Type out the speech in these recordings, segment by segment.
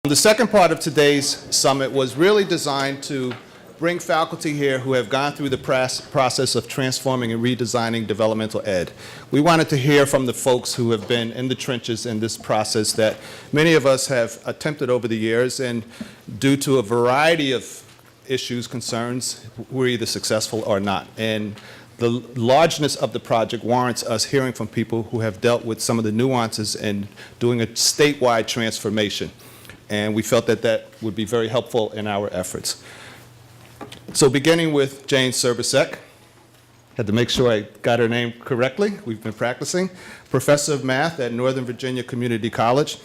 The second part of today's summit was really designed to bring faculty here who have gone through the process of transforming and redesigning developmental ed. We wanted to hear from the folks who have been in the trenches in this process that many of us have attempted over the years, and due to a variety of issues, concerns, we're either successful or not. And the largeness of the project warrants us hearing from people who have dealt with some of the nuances and doing a statewide transformation. And we felt that that would be very helpful in our efforts. So beginning with Jane Serbisek, had to make sure I got her name correctly. We've been practicing. Professor of Math at Northern Virginia Community College.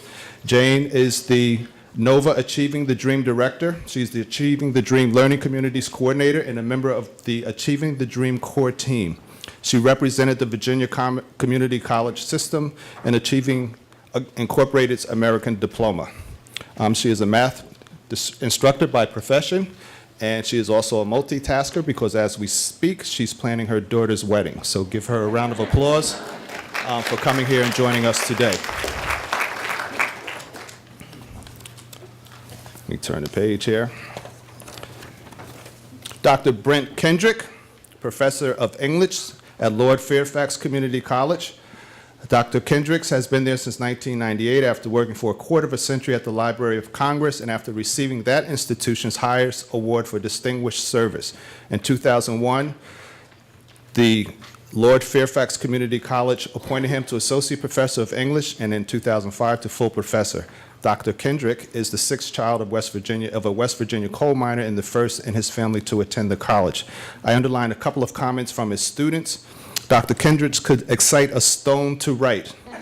Jane is the NOVA Achieving the Dream Director. She's the Achieving the Dream Learning Communities Coordinator and a member of the Achieving the Dream Core Team. She represented the Virginia Community College system in Achieving Incorporated's American Diploma. She is a math instructor by profession, and she is also a multitasker because as we speak, she's planning her daughter's wedding. So give her a round of applause for coming here and joining us today. Let me turn the page here. Dr. Brent Kendrick, Professor of English at Lord Fairfax Community College. Dr. Kendricks has been there since 1998 after working for a quarter of a century at the Library of Congress and after receiving that institution's highest award for distinguished service. In 2001, the Lord Fairfax Community College appointed him to Associate Professor of English, and in 2005 to Full Professor. Dr. Kendrick is the sixth child of a West Virginia coal miner and the first in his family to attend the college. I underlined a couple of comments from his students. Dr. Kendricks could excite a stone to write. I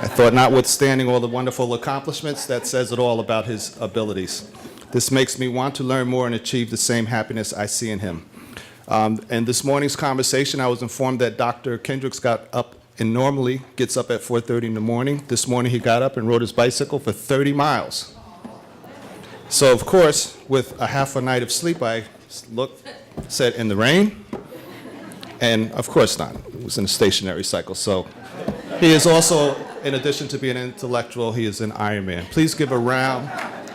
thought, notwithstanding all the wonderful accomplishments, that says it all about his abilities. This makes me want to learn more and achieve the same happiness I see in him. In this morning's conversation, I was informed that Dr. Kendricks got up and normally gets up at 4:30 in the morning. This morning he got up and rode his bicycle for 30 miles. So of course, with a half a night of sleep, I said, in the rain? And of course not. It was in a stationary cycle. So he is also, in addition to being an intellectual, he is an Ironman. Please give a round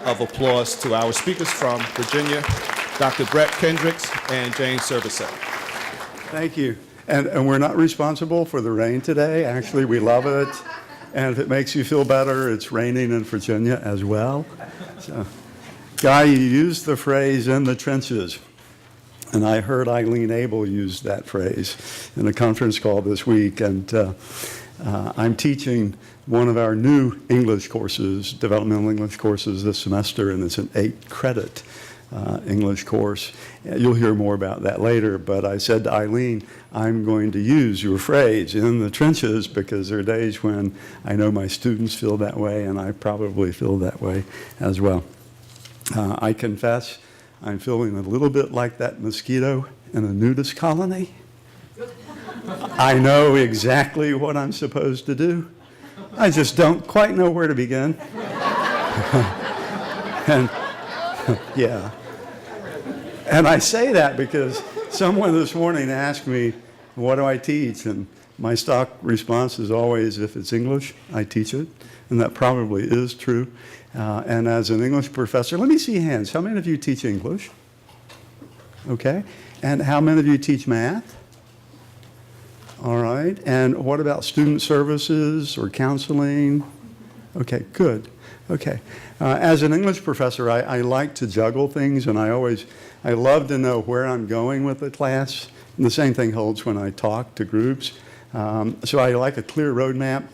of applause to our speakers from Virginia, Dr. Brett Kendricks and Jane Serbisek. Thank you. And we're not responsible for the rain today. Actually, we love it. And if it makes you feel better, it's raining in Virginia as well. So, Guy, you used the phrase "in the trenches." And I heard Eileen Abel use that phrase in a conference call this week. And I'm teaching one of our new English courses, developmental English courses this semester, and it's an 8-credit English course. You'll hear more about that later, but I said to Eileen, I'm going to use your phrase, "in the trenches," because there are days when I know my students feel that way, and I probably feel that way as well. I confess I'm feeling a little bit like that mosquito in a nudist colony. I know exactly what I'm supposed to do. I just don't quite know where to begin. And yeah. And I say that because someone this morning asked me, what do I teach? And my stock response is always, if it's English, I teach it. And that probably is true. And as an English professor, let me see hands. How many of you teach English? Okay. And how many of you teach math? All right. And what about student services or counseling? Okay, good. Okay. As an English professor, I like to juggle things, and I love to know where I'm going with the class. And the same thing holds when I talk to groups. So I like a clear roadmap,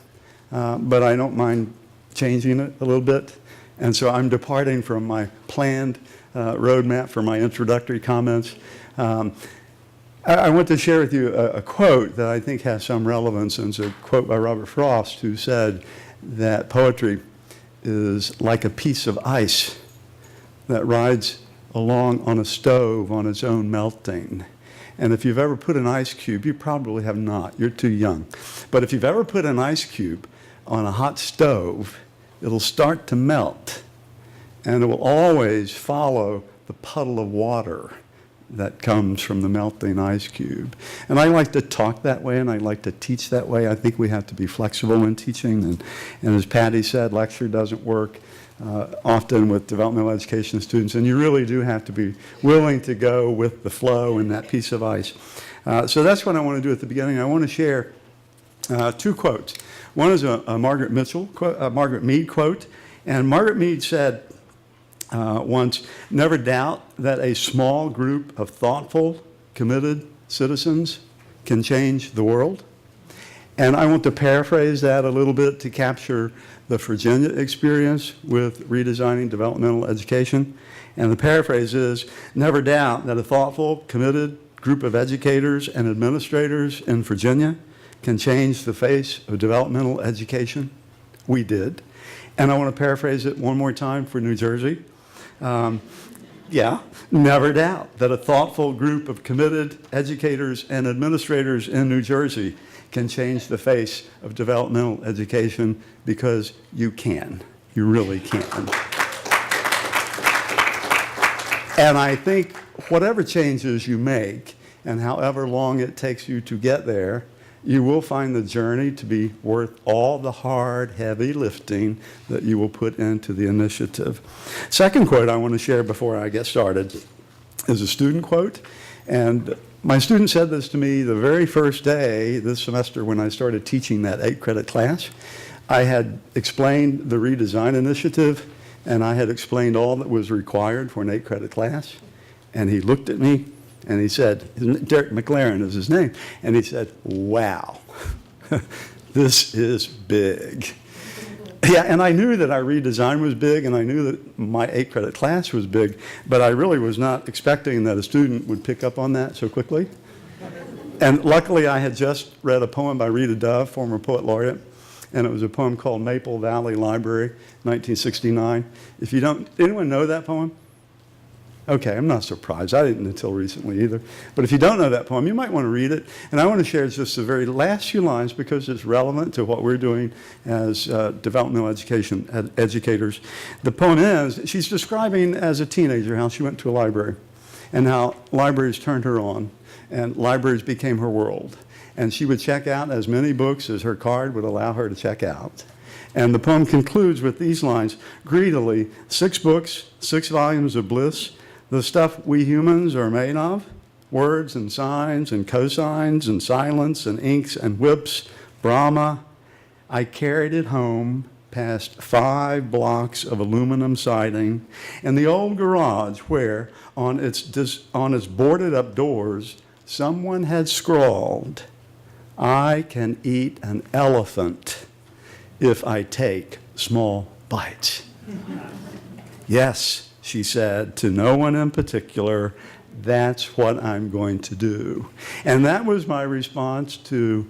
but I don't mind changing it a little bit. And so I'm departing from my planned roadmap for my introductory comments. I want to share with you a quote that I think has some relevance, and it's a quote by Robert Frost, who said that poetry is like a piece of ice that rides along on a stove on its own melting. And if you've ever put an ice cube, you probably have not, you're too young. But if you've ever put an ice cube on a hot stove, it'll start to melt, and it will always follow the puddle of water that comes from the melting ice cube. And I like to talk that way, and I like to teach that way. I think we have to be flexible in teaching. And as Patty said, lecture doesn't work often with developmental education students, and you really do have to be willing to go with the flow and that piece of ice. So that's what I want to do at the beginning. I want to share two quotes. One is a Margaret Mead quote, and Margaret Mead said once, "Never doubt that a small group of thoughtful, committed citizens can change the world." And I want to paraphrase that a little bit to capture the Virginia experience with redesigning developmental education. And the paraphrase is, "Never doubt that a thoughtful, committed group of educators and administrators in Virginia can change the face of developmental education." We did. And I want to paraphrase it one more time for New Jersey. Never doubt that a thoughtful group of committed educators and administrators in New Jersey can change the face of developmental education, because you can. You really can. And I think whatever changes you make, and however long it takes you to get there, you will find the journey to be worth all the hard, heavy lifting that you will put into the initiative. Second quote I want to share before I get started is a student quote. And my student said this to me the very first day this semester when I started teaching that 8-credit class. I had explained the redesign initiative, and I had explained all that was required for an 8-credit class. And he looked at me and he said, Derek McLaren is his name, and he said, "Wow, this is big." Yeah, and I knew that our redesign was big, and I knew that my 8-credit class was big, but I really was not expecting that a student would pick up on that so quickly. And luckily, I had just read a poem by Rita Dove, former poet laureate, and it was a poem called Maple Valley Library, 1969. If you don't, anyone know that poem? Okay, I'm not surprised. I didn't until recently either. But if you don't know that poem, you might want to read it. And I want to share just the very last few lines because it's relevant to what we're doing as developmental education educators. The poem ends, she's describing as a teenager how she went to a library and how libraries turned her on and libraries became her world. And she would check out as many books as her card would allow her to check out. And the poem concludes with these lines, "Greedily, 6 books, 6 volumes of bliss, the stuff we humans are made of, words and signs and cosigns and silence and inks and whips, Brahma. I carried it home past 5 blocks of aluminum siding and the old garage where on its boarded up doors, someone had scrawled, 'I can eat an elephant if I take small bites.'" Yes, she said, to no one in particular, that's what I'm going to do. And that was my response to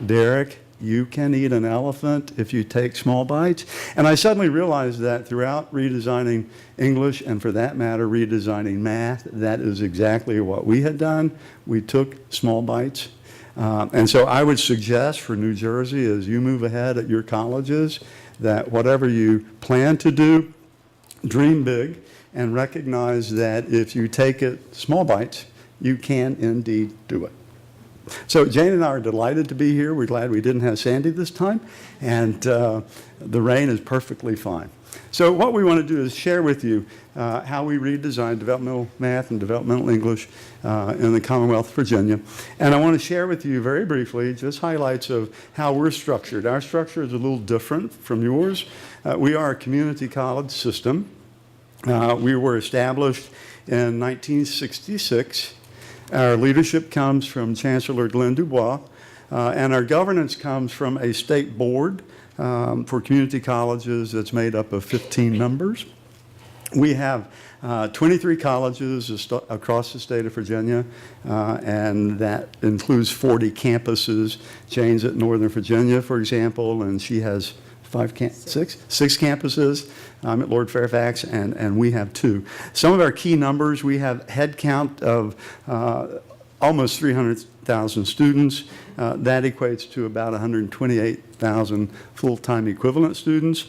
Derek, you can eat an elephant if you take small bites. And I suddenly realized that throughout redesigning English, and for that matter, redesigning math, that is exactly what we had done. We took small bites. And so I would suggest for New Jersey, as you move ahead at your colleges, that whatever you plan to do, dream big, and recognize that if you take it small bites, you can indeed do it. So Jane and I are delighted to be here. We're glad we didn't have Sandy this time, and the rain is perfectly fine. So what we want to do is share with you how we redesign developmental math and developmental English in the Commonwealth of Virginia. And I want to share with you very briefly just highlights of how we're structured. Our structure is a little different from yours. We are a community college system. We were established in 1966. Our leadership comes from Chancellor Glenn Dubois, and our governance comes from a state board for community colleges that's made up of 15 members. We have 23 colleges across the state of Virginia, and that includes 40 campuses. Jane's at Northern Virginia, for example, and she has six campuses. I'm at Lord Fairfax, and we have 2. Some of our key numbers, we have head count of almost 300,000 students. That equates to about 128,000 full-time equivalent students.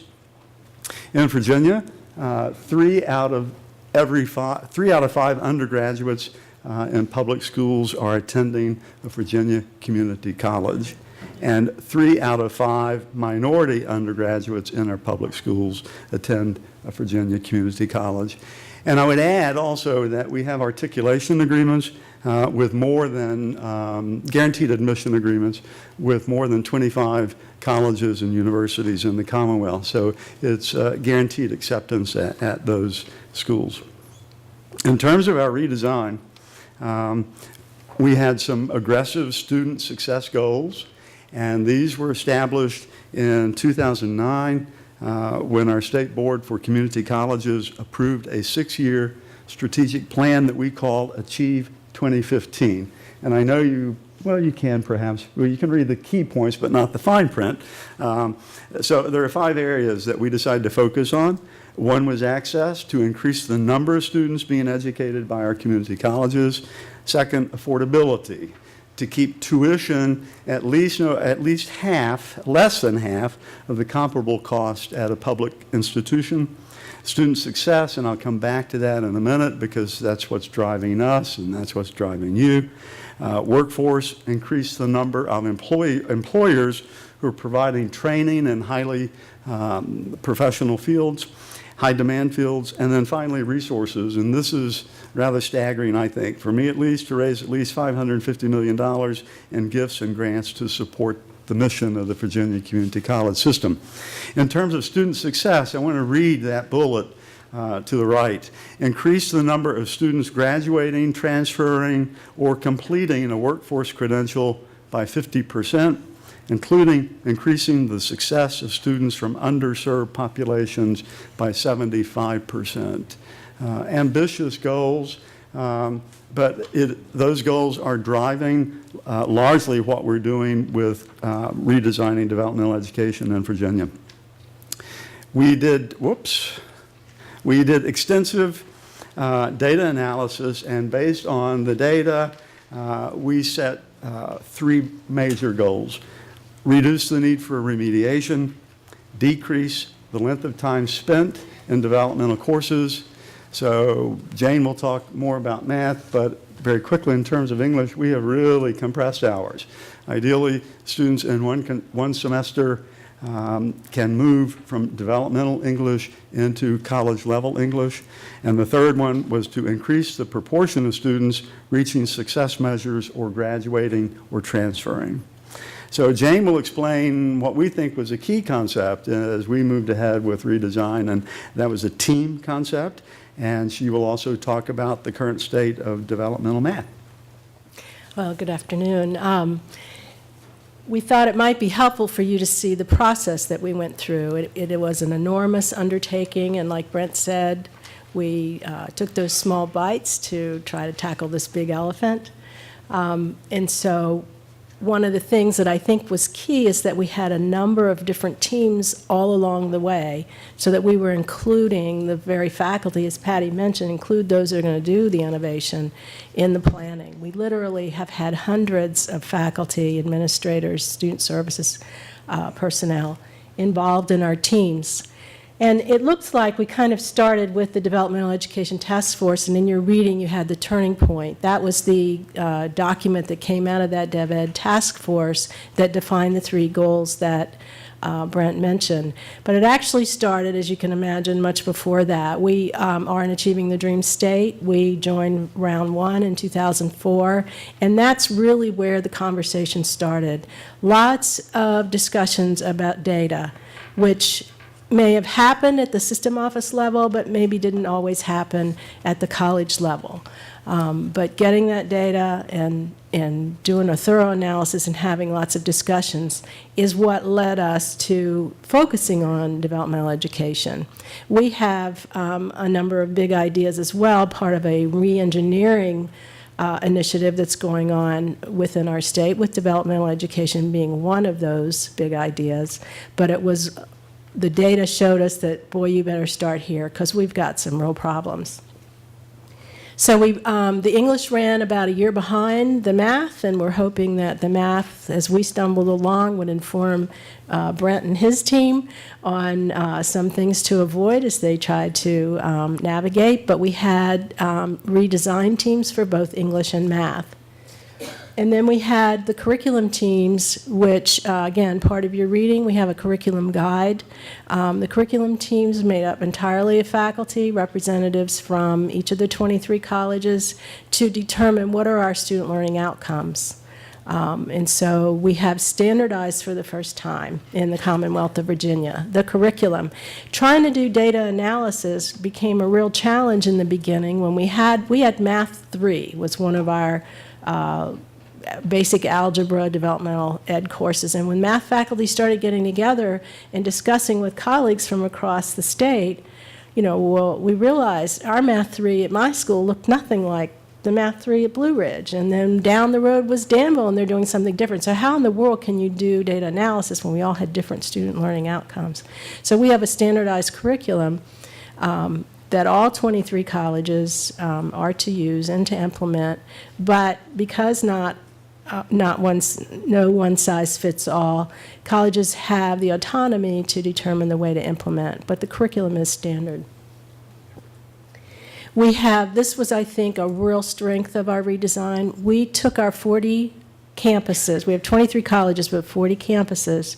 In Virginia, 3 out of 5 undergraduates in public schools are attending a Virginia community college, and 3 out of 5 minority undergraduates in our public schools attend a Virginia community college. And I would add also that we have articulation agreements with more than guaranteed admission agreements with more than 25 colleges and universities in the Commonwealth. So it's guaranteed acceptance at those schools. In terms of our redesign, we had some aggressive student success goals, and these were established in 2009 when our State Board for Community Colleges approved a 6-year strategic plan that we call Achieve 2015. And I know you can perhaps, you can read the key points, but not the fine print. So there are 5 areas that we decided to focus on. One was access, to increase the number of students being educated by our community colleges. Second, affordability, to keep tuition at least half, less than half of the comparable cost at a public institution. Student success, and I'll come back to that in a minute because that's what's driving us and that's what's driving you. Workforce, increase the number of employers who are providing training in highly professional fields, high demand fields, and then finally resources. And this is rather staggering, I think, for me at least, to raise at least $550 million in gifts and grants to support the mission of the Virginia Community College system. In terms of student success, I want to read that bullet to the right. Increase the number of students graduating, transferring, or completing a workforce credential by 50%, including increasing the success of students from underserved populations by 75%. Ambitious goals, but those goals are driving largely what we're doing with redesigning developmental education in Virginia. We did extensive data analysis, and based on the data, we set 3 major goals. Reduce the need for remediation, decrease the length of time spent in developmental courses. So Jane will talk more about math, but very quickly in terms of English, we have really compressed hours. Ideally, students in one semester can move from developmental English into college-level English. And the third one was to increase the proportion of students reaching success measures or graduating or transferring. So Jane will explain what we think was a key concept as we moved ahead with redesign, and that was a team concept. And she will also talk about the current state of developmental math. Well, good afternoon. We thought it might be helpful for you to see the process that we went through. It was an enormous undertaking, and like Brent said, we took those small bites to try to tackle this big elephant. And so one of the things that I think was key is that we had a number of different teams all along the way so that we were including the very faculty, as Patty mentioned, include those that are going to do the innovation in the planning. We literally have had hundreds of faculty, administrators, student services personnel involved in our teams. And it looks like we kind of started with the Developmental Education Task Force, and in your reading you had the turning point. That was the document that came out of that DevEd task force that defined the 3 goals that Brent mentioned. But it actually started, as you can imagine, much before that. We are in Achieving the Dream State. We joined round 1 in 2004, and that's really where the conversation started. Lots of discussions about data, which may have happened at the system office level, but maybe didn't always happen at the college level. But getting that data and doing a thorough analysis and having lots of discussions is what led us to focusing on developmental education. We have a number of big ideas as well, part of a re-engineering initiative that's going on within our state, with developmental education being one of those big ideas. But it was the data showed us that, boy, you better start here because we've got some real problems. So the English ran about a year behind the math, and we're hoping that the math, as we stumbled along, would inform Brent and his team on some things to avoid as they tried to navigate. But we had redesigned teams for both English and math. And then we had the curriculum teams, which, again, part of your reading, we have a curriculum guide. The curriculum teams made up entirely of faculty, representatives from each of the 23 colleges, to determine what are our student learning outcomes. And so we have standardized for the first time in the Commonwealth of Virginia the curriculum. Trying to do data analysis became a real challenge in the beginning when we had Math 3 was one of our basic algebra developmental ed courses. And when math faculty started getting together and discussing with colleagues from across the state, well, we realized our Math 3 at my school looked nothing like the Math 3 at Blue Ridge. And then down the road was Danville, and they're doing something different. So how in the world can you do data analysis when we all had different student learning outcomes? So we have a standardized curriculum that all 23 colleges are to use and to implement, but because no one size fits all, colleges have the autonomy to determine the way to implement, but the curriculum is standard. This was, I think, a real strength of our redesign. We took our 40 campuses, we have 23 colleges, but 40 campuses,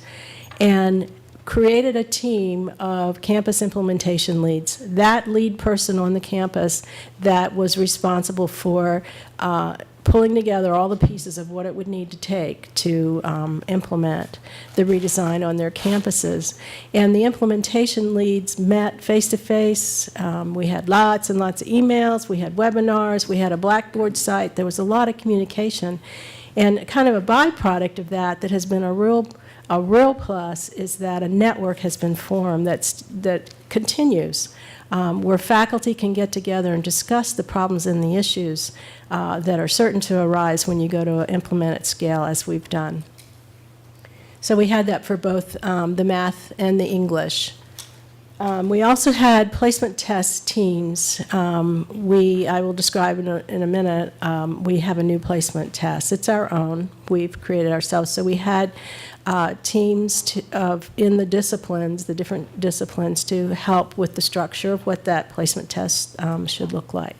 and created a team of campus implementation leads. That lead person on the campus that was responsible for pulling together all the pieces of what it would need to take to implement the redesign on their campuses. And the implementation leads met face-to-face. We had lots and lots of emails. We had webinars. We had a Blackboard site. There was a lot of communication. And kind of a byproduct of that has been a real plus is that a network has been formed that continues, where faculty can get together and discuss the problems and the issues that are certain to arise when you go to implement at scale, as we've done. So we had that for both the math and the English. We also had placement test teams. I will describe in a minute. We have a new placement test. It's our own. We've created ourselves. So we had teams in the disciplines, the different disciplines, to help with the structure of what that placement test should look like.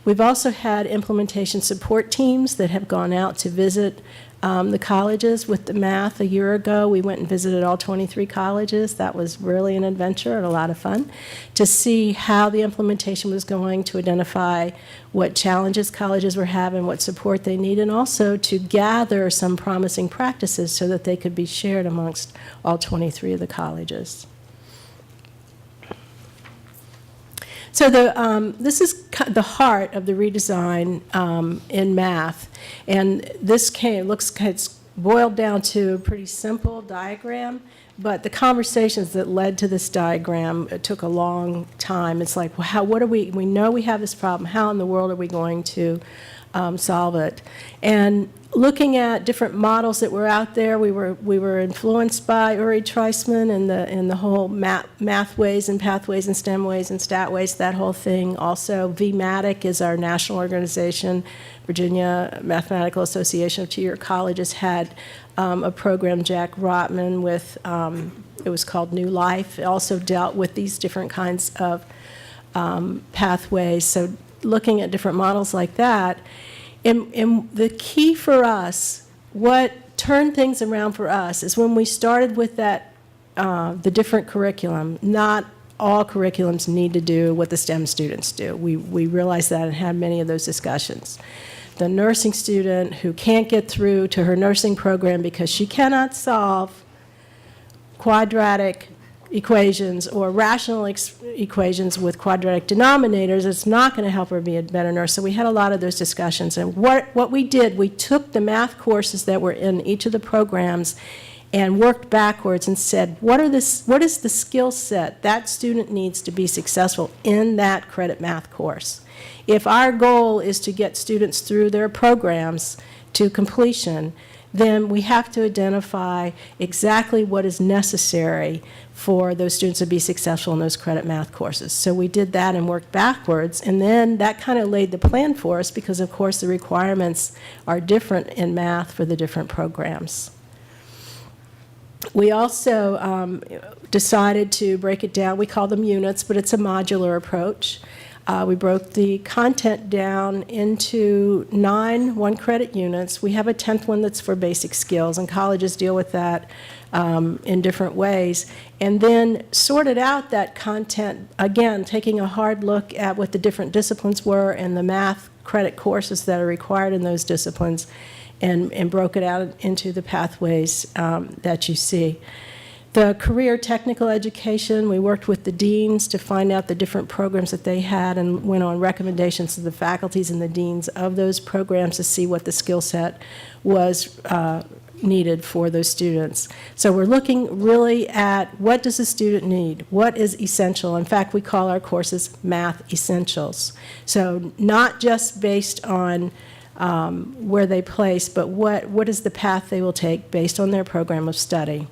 We've also had implementation support teams that have gone out to visit the colleges with the math. A year ago, we went and visited all 23 colleges. That was really an adventure and a lot of fun to see how the implementation was going, to identify what challenges colleges were having, what support they need, and also to gather some promising practices so that they could be shared amongst all 23 of the colleges. So this is the heart of the redesign in math, and this it's boiled down to a pretty simple diagram, but the conversations that led to this diagram, it took a long time. It's like, well, we know we have this problem, how in the world are we going to solve it? And looking at different models that were out there, we were influenced by Uri Treisman and the whole mathways and pathways and STEMways and statways, that whole thing. Also, VMATIC is our national organization. Virginia Mathematical Association of Two-Year Colleges had a program, Jack Rotman, with, it was called New Life. It also dealt with these different kinds of pathways. So looking at different models like that. And the key for us, what turned things around for us, is when we started with that, the different curriculum. Not all curriculums need to do what the STEM students do. We realized that and had many of those discussions. The nursing student who can't get through to her nursing program because she cannot solve quadratic equations or rational equations with quadratic denominators, it's not going to help her be a better nurse. So we had a lot of those discussions. And what we did, we took the math courses that were in each of the programs and worked backwards and said, what is the skill set that student needs to be successful in that credit math course? If our goal is to get students through their programs to completion, then we have to identify exactly what is necessary for those students to be successful in those credit math courses. So we did that and worked backwards, and then that kind of laid the plan for us because, of course, the requirements are different in math for the different programs. We also decided to break it down. We call them units, but it's a modular approach. We broke the content down into 9 one-credit units. We have a 10th one that's for basic skills, and colleges deal with that in different ways. And then sorted out that content, again, taking a hard look at what the different disciplines were and the math credit courses that are required in those disciplines, and broke it out into the pathways that you see. The career technical education, we worked with the deans to find out the different programs that they had and went on recommendations to the faculties and the deans of those programs to see what the skill set was needed for those students. So we're looking really at what does a student need? What is essential? In fact, we call our courses math essentials. So not just based on where they place, but what is the path they will take based on their program of study.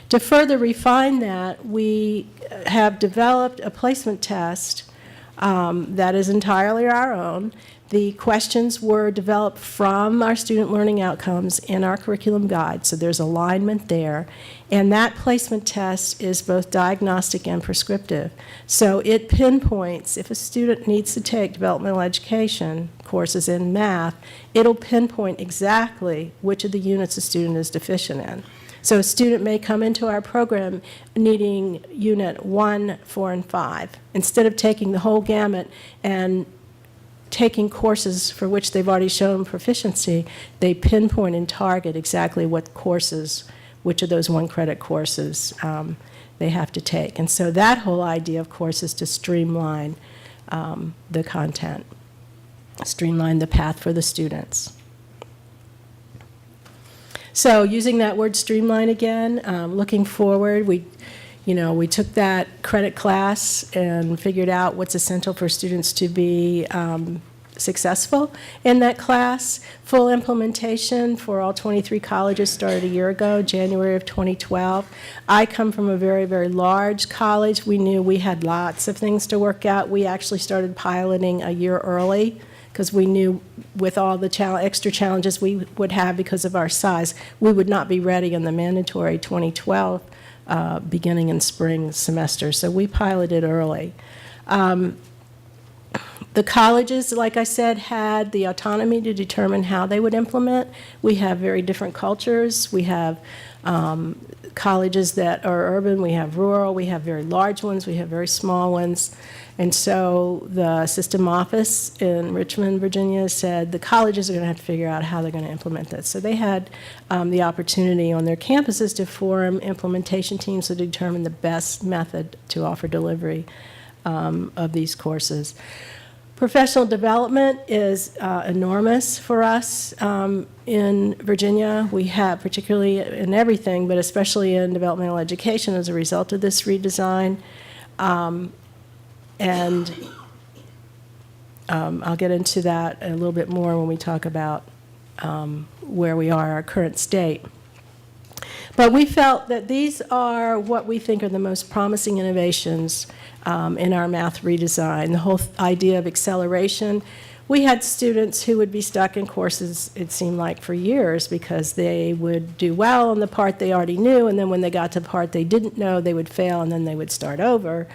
To further refine that, we have developed a placement test that is entirely our own. The questions were developed from our student learning outcomes in our curriculum guide, so there's alignment there. And that placement test is both diagnostic and prescriptive. So it pinpoints, if a student needs to take developmental education courses in math, it'll pinpoint exactly which of the units a student is deficient in. So a student may come into our program needing unit 1, 4, and 5. Instead of taking the whole gamut and taking courses for which they've already shown proficiency, they pinpoint and target exactly what courses, which of those one-credit courses they have to take. And so that whole idea, of course, is to streamline the content, streamline the path for the students. So using that word streamline again, looking forward, we took that credit class and figured out what's essential for students to be successful in that class. Full implementation for all 23 colleges started a year ago, January of 2012. I come from a very, very large college. We knew we had lots of things to work out. We actually started piloting a year early, because we knew with all the extra challenges we would have because of our size, we would not be ready in the mandatory 2012 beginning in spring semester. So we piloted early. The colleges, like I said, had the autonomy to determine how they would implement. We have very different cultures. We have colleges that are urban, we have rural, we have very large ones, we have very small ones. And so the system office in Richmond, Virginia said the colleges are going to have to figure out how they're going to implement this. So they had the opportunity on their campuses to form implementation teams to determine the best method to offer delivery of these courses. Professional development is enormous for us in Virginia. We have, particularly in everything, but especially in developmental education as a result of this redesign. And I'll get into that a little bit more when we talk about where we are, our current state. But we felt that these are what we think are the most promising innovations in our math redesign. The whole idea of acceleration. We had students who would be stuck in courses, it seemed like, for years because they would do well on the part they already knew, and then when they got to the part they didn't know, they would fail, and then they would start over.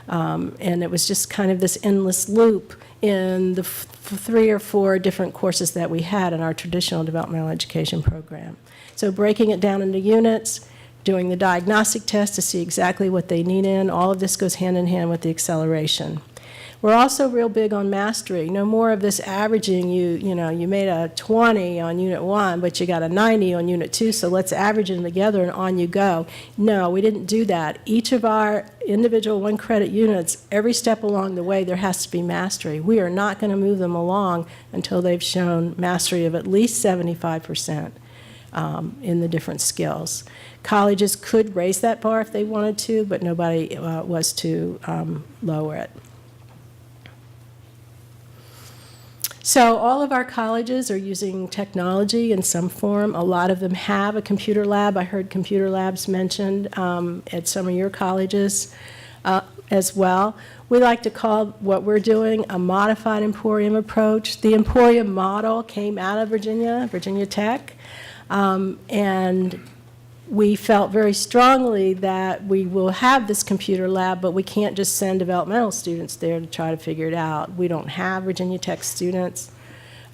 And it was just kind of this endless loop in the 3 or 4 different courses that we had in our traditional developmental education program. So breaking it down into units, doing the diagnostic test to see exactly what they need in, all of this goes hand in hand with the acceleration. We're also real big on mastery. No more of this averaging. You made a 20 on Unit 1, but you got a 90 on Unit 2, so let's average them together and on you go. No, we didn't do that. Each of our individual one-credit units, every step along the way, there has to be mastery. We are not going to move them along until they've shown mastery of at least 75% in the different skills. Colleges could raise that bar if they wanted to, but nobody was to lower it. So all of our colleges are using technology in some form. A lot of them have a computer lab. I heard computer labs mentioned at some of your colleges as well. We like to call what we're doing a modified Emporium approach. The Emporium model came out of Virginia Tech, and we felt very strongly that we will have this computer lab, but we can't just send developmental students there to try to figure it out. We don't have Virginia Tech students.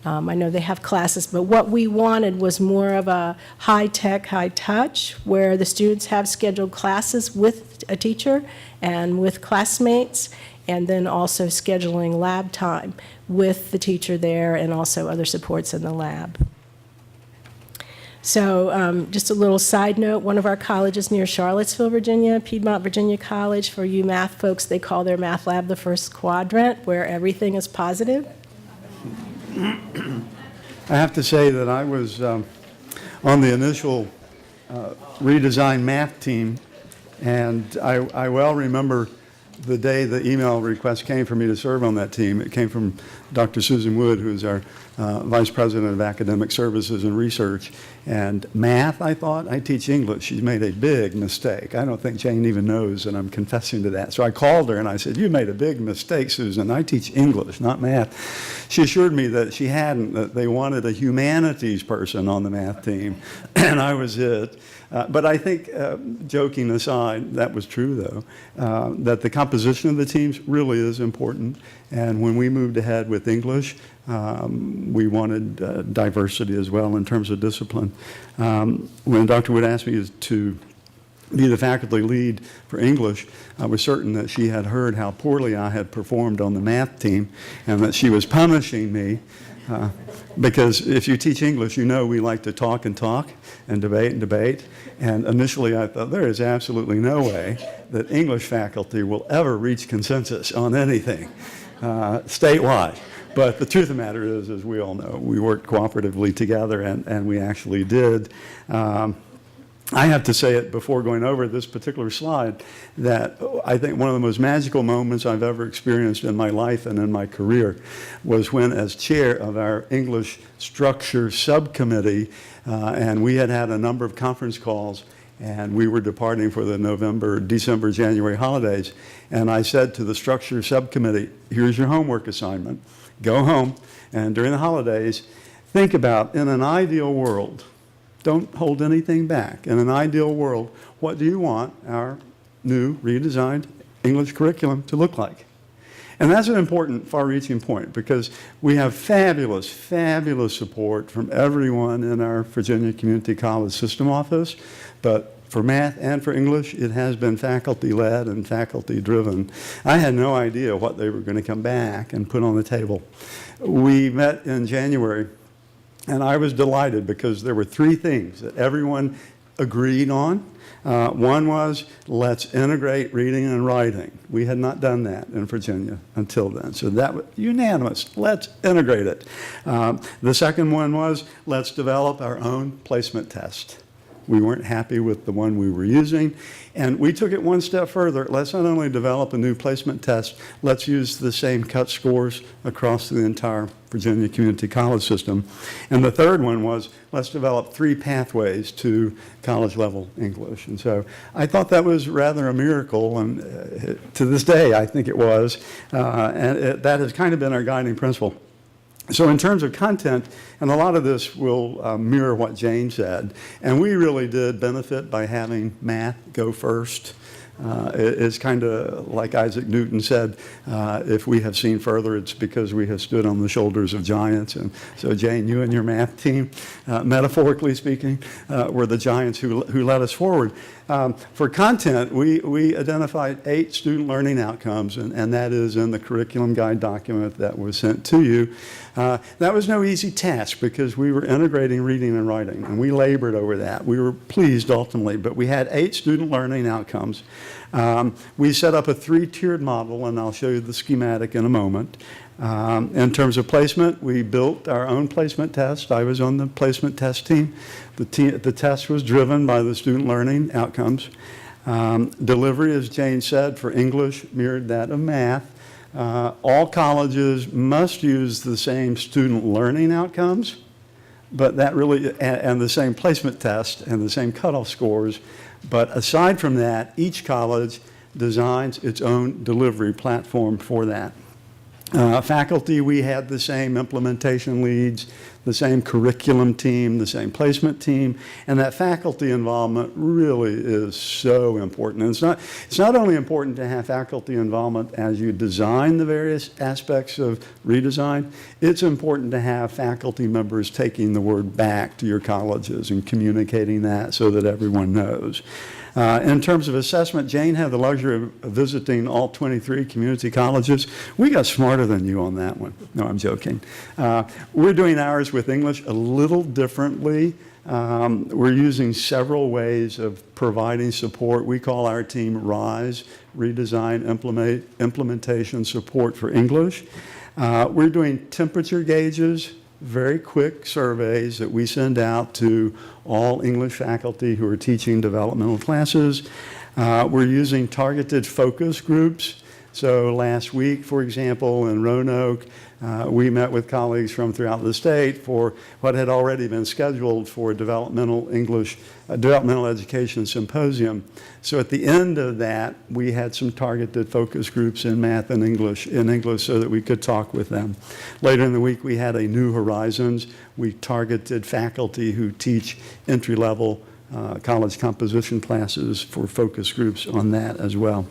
I know they have classes, but what we wanted was more of a high-tech, high-touch, where the students have scheduled classes with a teacher and with classmates, and then also scheduling lab time with the teacher there and also other supports in the lab. So just a little side note, one of our colleges near Charlottesville, Virginia, Piedmont Virginia College, for you math folks, they call their math lab the first quadrant, where everything is positive. I have to say that I was on the initial redesigned math team, and I well remember the day the email request came for me to serve on that team. It came from Dr. Susan Wood, who is our Vice President of Academic Services and Research. And math, I thought, I teach English. She's made a big mistake. I don't think Jane even knows, and I'm confessing to that. So I called her and I said, "You made a big mistake, Susan. I teach English, not math." She assured me that she hadn't, that they wanted a humanities person on the math team, and I was it. But I think, joking aside, that was true, though, that the composition of the teams really is important. And when we moved ahead with English, we wanted diversity as well in terms of discipline. When Dr. Wood asked me to be the faculty lead for English, I was certain that she had heard how poorly I had performed on the math team and that she was punishing me. Because if you teach English, you know we like to talk and debate and debate. And initially I thought there is absolutely no way that English faculty will ever reach consensus on anything statewide. But the truth of the matter is, as we all know, we worked cooperatively together, and we actually did. I have to say it before going over this particular slide, that I think one of the most magical moments I've ever experienced in my life and in my career was when, as chair of our English structure subcommittee, and we had had a number of conference calls, and we were departing for the November, December, January holidays, and I said to the structure subcommittee, "Here's your homework assignment. Go home, and during the holidays, think about, in an ideal world, don't hold anything back. In an ideal world, what do you want our new redesigned English curriculum to look like?" And that's an important far-reaching point, because we have fabulous, fabulous support from everyone in our Virginia Community College System Office. But for math and for English, it has been faculty-led and faculty-driven. I had no idea what they were going to come back and put on the table. We met in January, and I was delighted because there were three things that everyone agreed on. One was, let's integrate reading and writing. We had not done that in Virginia until then. So that was unanimous. Let's integrate it. The second one was, let's develop our own placement test. We weren't happy with the one we were using, and we took it one step further. Let's not only develop a new placement test, let's use the same cut scores across the entire Virginia Community College system. And the third one was, let's develop 3 pathways to college-level English. And so I thought that was rather a miracle, and to this day I think it was, and that has kind of been our guiding principle. So in terms of content, and a lot of this will mirror what Jane said, and we really did benefit by having math go first. It's kind of like Isaac Newton said, if we have seen further, it's because we have stood on the shoulders of giants. And so Jane, you and your math team, metaphorically speaking, were the giants who led us forward. For content, we identified 8 student learning outcomes, and that is in the curriculum guide document that was sent to you. That was no easy task because we were integrating reading and writing, and we labored over that. We were pleased ultimately, but we had 8 student learning outcomes. We set up a 3-tiered model, and I'll show you the schematic in a moment. In terms of placement, we built our own placement test. I was on the placement test team. The test was driven by the student learning outcomes. Delivery, as Jane said, for English mirrored that of math. All colleges must use the same student learning outcomes, but that really, and the same placement test and the same cutoff scores. But aside from that, each college designs its own delivery platform for that. Faculty, we had the same implementation leads, the same curriculum team, the same placement team, and that faculty involvement really is so important. And it's not only important to have faculty involvement as you design the various aspects of redesign, it's important to have faculty members taking the word back to your colleges and communicating that so that everyone knows. In terms of assessment, Jane had the luxury of visiting all 23 community colleges. We got smarter than you on that one. No, I'm joking. We're doing ours with English a little differently. We're using several ways of providing support. We call our team RISE, Redesign Implementation Support for English. We're doing temperature gauges, very quick surveys that we send out to all English faculty who are teaching developmental classes. We're using targeted focus groups. So last week, for example, in Roanoke, we met with colleagues from throughout the state for what had already been scheduled for a developmental education symposium. So at the end of that, we had some targeted focus groups in math and English so that we could talk with them. Later in the week, we had a New Horizons. We targeted faculty who teach entry-level college composition classes for focus groups on that as well.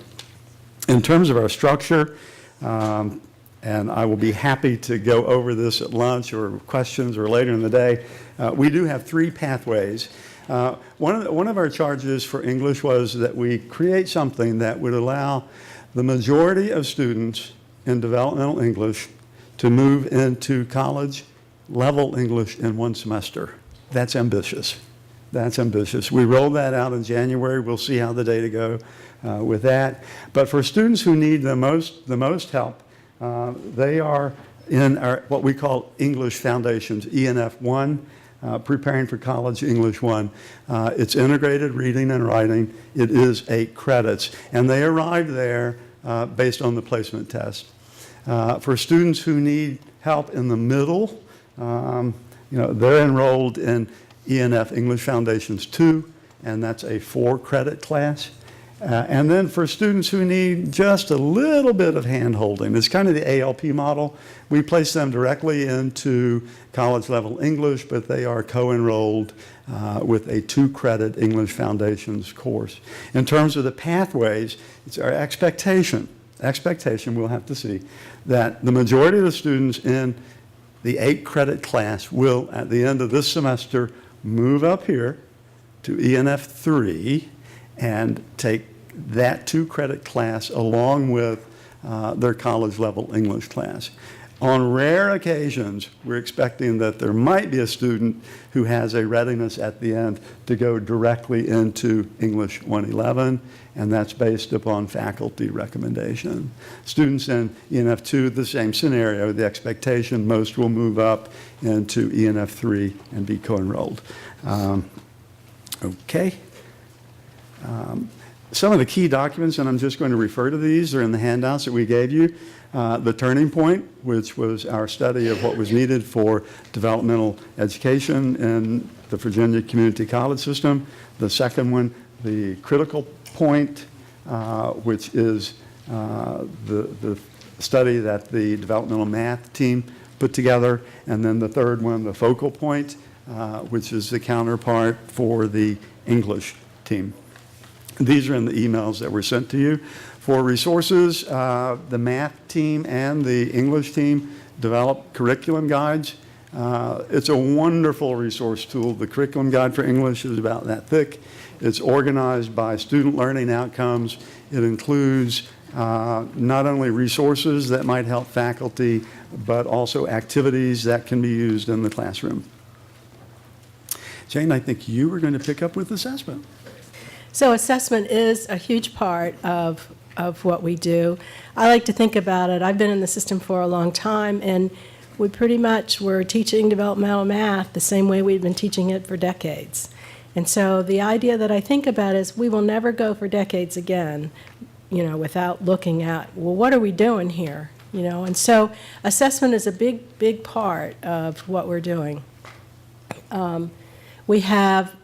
In terms of our structure, and I will be happy to go over this at lunch or questions or later in the day, we do have 3 pathways. One of our charges for English was that we create something that would allow the majority of students in developmental English to move into college level English in 1 semester. That's ambitious. That's ambitious. We rolled that out in January. We'll see how the data go with that. But for students who need the most help, they are in our what we call English Foundations, ENF 1, Preparing for College English 1. It's integrated reading and writing. It is 8 credits. And they arrive there based on the placement test. For students who need help in the middle, they're enrolled in ENF English Foundations 2, and that's a 4-credit class. And then for students who need just a little bit of hand-holding, it's kind of the ALP model. We place them directly into college-level English, but they are co-enrolled with a 2-credit English Foundations course. In terms of the pathways, it's our expectation, we'll have to see, that the majority of the students in the 8-credit class will, at the end of this semester, move up here to ENF 3 and take that 2-credit class along with their college-level English class. On rare occasions, we're expecting that there might be a student who has a readiness at the end to go directly into English 111, and that's based upon faculty recommendation. Students in ENF 2, the same scenario, the expectation most will move up into ENF 3 and be co-enrolled. Okay. Some of the key documents, and I'm just going to refer to these, are in the handouts that we gave you. The Turning Point, which was our study of what was needed for developmental education in the Virginia Community College system. The second one, the Critical Point, which is the study that the developmental math team put together. And then the third one, the Focal Point, which is the counterpart for the English team. These are in the emails that were sent to you. For resources, the math team and the English team developed curriculum guides. It's a wonderful resource tool. The curriculum guide for English is about that thick. It's organized by student learning outcomes. It includes not only resources that might help faculty, but also activities that can be used in the classroom. Jane, I think you were going to pick up with assessment. So assessment is a huge part of what we do. I like to think about it. I've been in the system for a long time, and we pretty much were teaching developmental math the same way we've been teaching it for decades. And so the idea that I think about is we will never go for decades again, without looking at, well, what are we doing here? you know. And so assessment is a big, big part of what we're doing. We have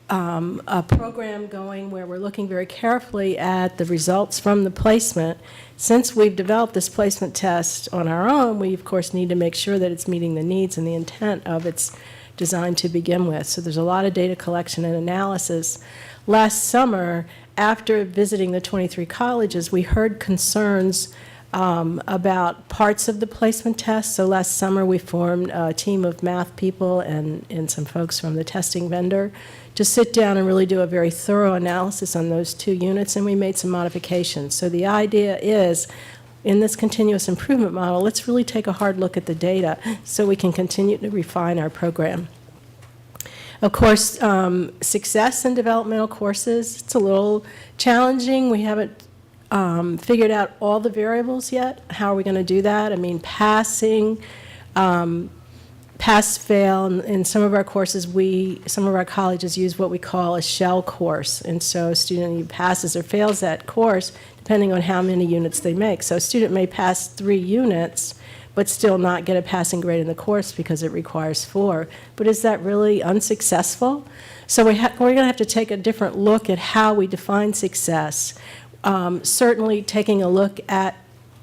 a program going where we're looking very carefully at the results from the placement. Since we've developed this placement test on our own, we of course need to make sure that it's meeting the needs and the intent of its design to begin with. So there's a lot of data collection and analysis. Last summer, after visiting the 23 colleges, we heard concerns about parts of the placement test. So last summer, we formed a team of math people and some folks from the testing vendor to sit down and really do a very thorough analysis on those 2 units, and we made some modifications. So the idea is, in this continuous improvement model, let's really take a hard look at the data so we can continue to refine our program. Of course, success in developmental courses, it's a little challenging. We haven't figured out all the variables yet. How are we going to do that? I mean, passing, pass, fail. In some of our courses, some of our colleges use what we call a shell course. And so a student passes or fails that course depending on how many units they make. So a student may pass 3 units, but still not get a passing grade in the course because it requires 4. But is that really unsuccessful? So we're going to have to take a different look at how we define success. Certainly taking a look at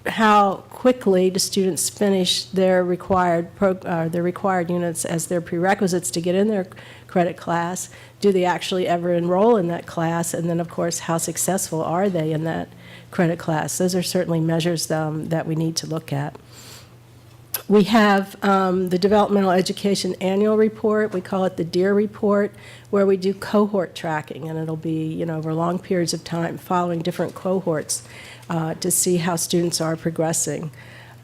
how quickly do students finish their required units as their prerequisites to get in their credit class. Do they actually ever enroll in that class? And then, of course, how successful are they in that credit class? Those are certainly measures that we need to look at. We have the Developmental Education Annual Report. We call it the DEAR Report, where we do cohort tracking, and it'll be, you know, over long periods of time following different cohorts to see how students are progressing.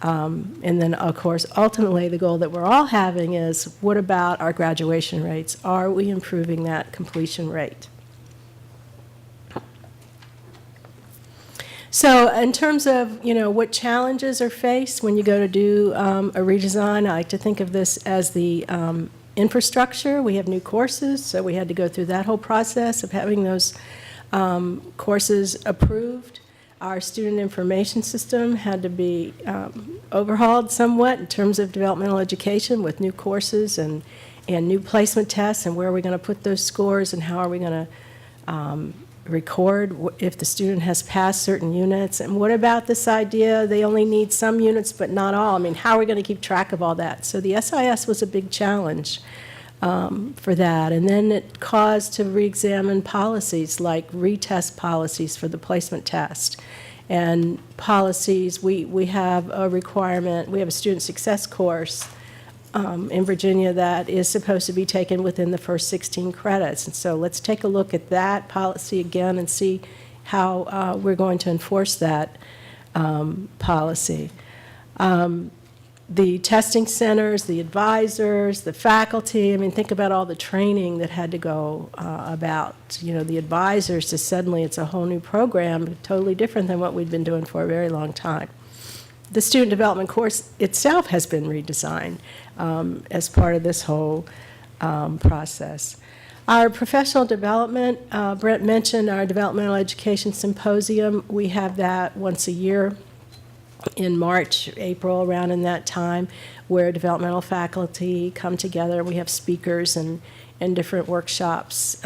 And then, of course, ultimately the goal that we're all having is, what about our graduation rates? Are we improving that completion rate? So in terms of, you know, what challenges are faced when you go to do a redesign, I like to think of this as the infrastructure. We have new courses, so we had to go through that whole process of having those courses approved. Our student information system had to be overhauled somewhat in terms of developmental education with new courses and new placement tests, and where are we going to put those scores and how are we going to record if the student has passed certain units. And what about this idea they only need some units but not all? I mean, how are we going to keep track of all that? So the SIS was a big challenge for that. And then it caused to re-examine policies like retest policies for the placement test. And policies, we have a requirement, we have a student success course in Virginia that is supposed to be taken within the first 16 credits. And so let's take a look at that policy again and see how we're going to enforce that policy. The testing centers, the advisors, the faculty, I mean, think about all the training that had to go about, you know, the advisors to suddenly it's a whole new program, totally different than what we'd been doing for a very long time. The student development course itself has been redesigned as part of this whole process. Our professional development, Brent mentioned our Developmental Education Symposium. We have that once a year in March, April, around in that time, where developmental faculty come together. We have speakers and different workshops.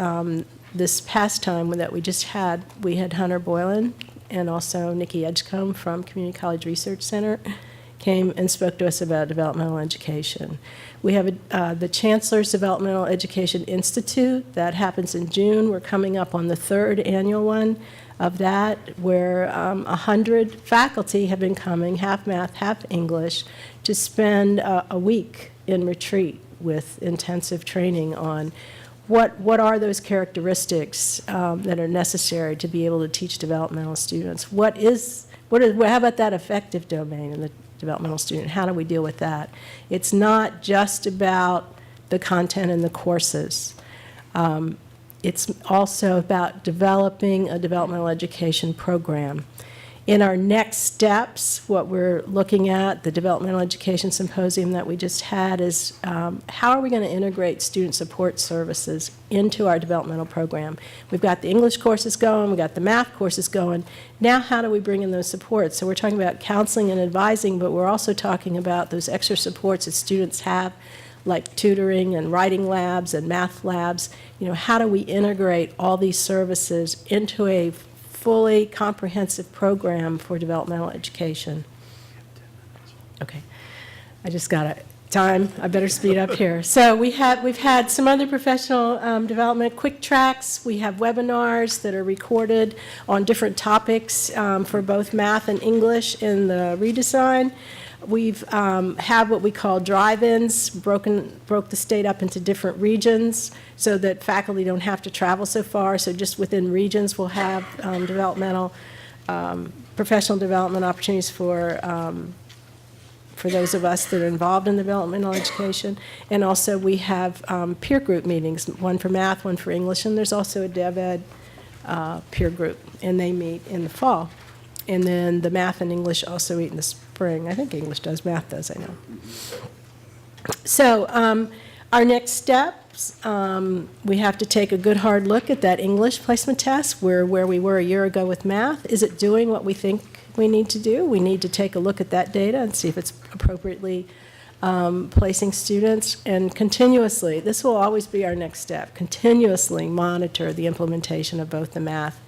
This past time that we just had, we had Hunter Boylan and also Nikki Edgecombe from Community College Research Center came and spoke to us about developmental education. We have the Chancellor's Developmental Education Institute. That happens in June. We're coming up on the 3rd annual one of that, where 100 faculty have been coming, half math, half English, to spend a week in retreat with intensive training on what are those characteristics that are necessary to be able to teach developmental students. How about that affective domain in the developmental student? How do we deal with that? It's not just about the content in the courses. It's also about developing a developmental education program. In our next steps, what we're looking at, the Developmental Education Symposium that we just had, is how are we going to integrate student support services into our developmental program? We've got the English courses going, we've got the math courses going. Now how do we bring in those supports? So we're talking about counseling and advising, but we're also talking about those extra supports that students have, like tutoring and writing labs and math labs. How do we integrate all these services into a fully comprehensive program for developmental education? Okay, I just got time. I better speed up here. So we've had some other professional development quick tracks. We have webinars that are recorded on different topics for both math and English in the redesign. We've have what we call drive-ins, broke the state up into different regions so that faculty don't have to travel so far. So just within regions, we'll have professional development opportunities for those of us that are involved in developmental education. And also we have peer group meetings, one for math, one for English, and there's also a DevEd peer group, and they meet in the fall. And then the math and English also meet in the spring. I think English does, math does, I know. So our next steps, we have to take a good hard look at that English placement test. We're where we were a year ago with math. Is it doing what we think we need to do? We need to take a look at that data and see if it's appropriately placing students. And continuously, this will always be our next step, continuously monitor the implementation of both the math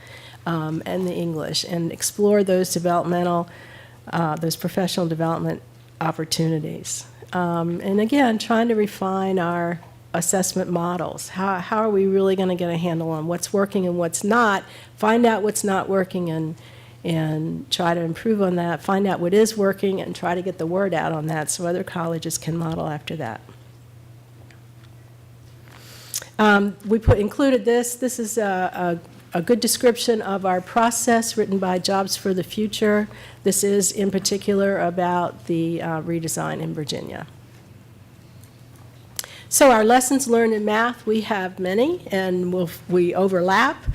and the English, and explore those those professional development opportunities. And again, trying to refine our assessment models. How are we really going to get a handle on what's working and what's not? Find out what's not working and try to improve on that. Find out what is working and try to get the word out on that so other colleges can model after that. We included this. This is a good description of our process written by Jobs for the Future. This is in particular about the redesign in Virginia. So our lessons learned in math, we have many, and we overlap.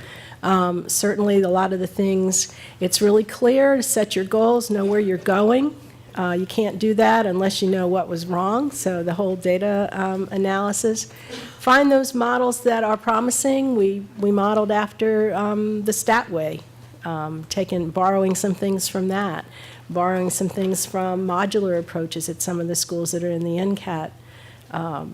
Certainly a lot of the things, it's really clear to set your goals, know where you're going. You can't do that unless you know what was wrong, so the whole data analysis. Find those models that are promising. We modeled after the Statway, borrowing some things from that, borrowing some things from modular approaches at some of the schools that are in the NCAT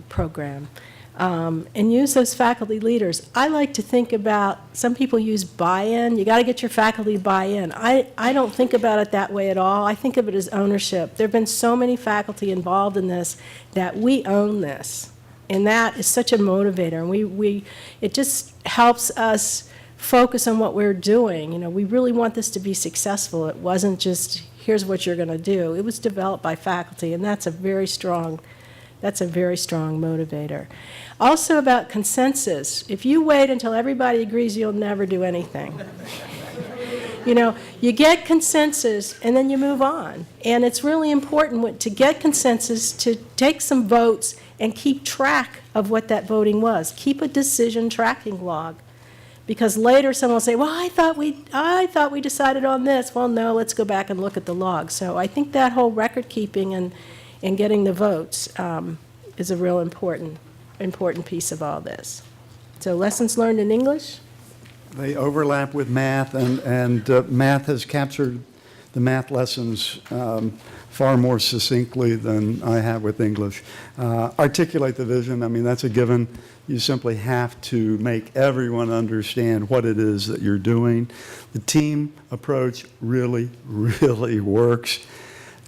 program. And use those faculty leaders. I like to think about, some people use buy-in. You got to get your faculty buy-in. I don't think about it that way at all. I think of it as ownership. There have been so many faculty involved in this that we own this. And that is such a motivator. And it just helps us focus on what we're doing. We really want this to be successful. It wasn't just, here's what you're going to do. It was developed by faculty, and that's a very strong motivator. Also about consensus. If you wait until everybody agrees, you'll never do anything. You get consensus and then you move on. And it's really important to get consensus, to take some votes and keep track of what that voting was. Keep a decision tracking log. Because later someone will say, well, I thought we decided on this. Well, no, let's go back and look at the log. So I think that whole record keeping and getting the votes is a real important piece of all this. So lessons learned in English? They overlap with math, and math has captured the math lessons far more succinctly than I have with English. Articulate the vision, I mean, that's a given. You simply have to make everyone understand what it is that you're doing. The team approach really, really works.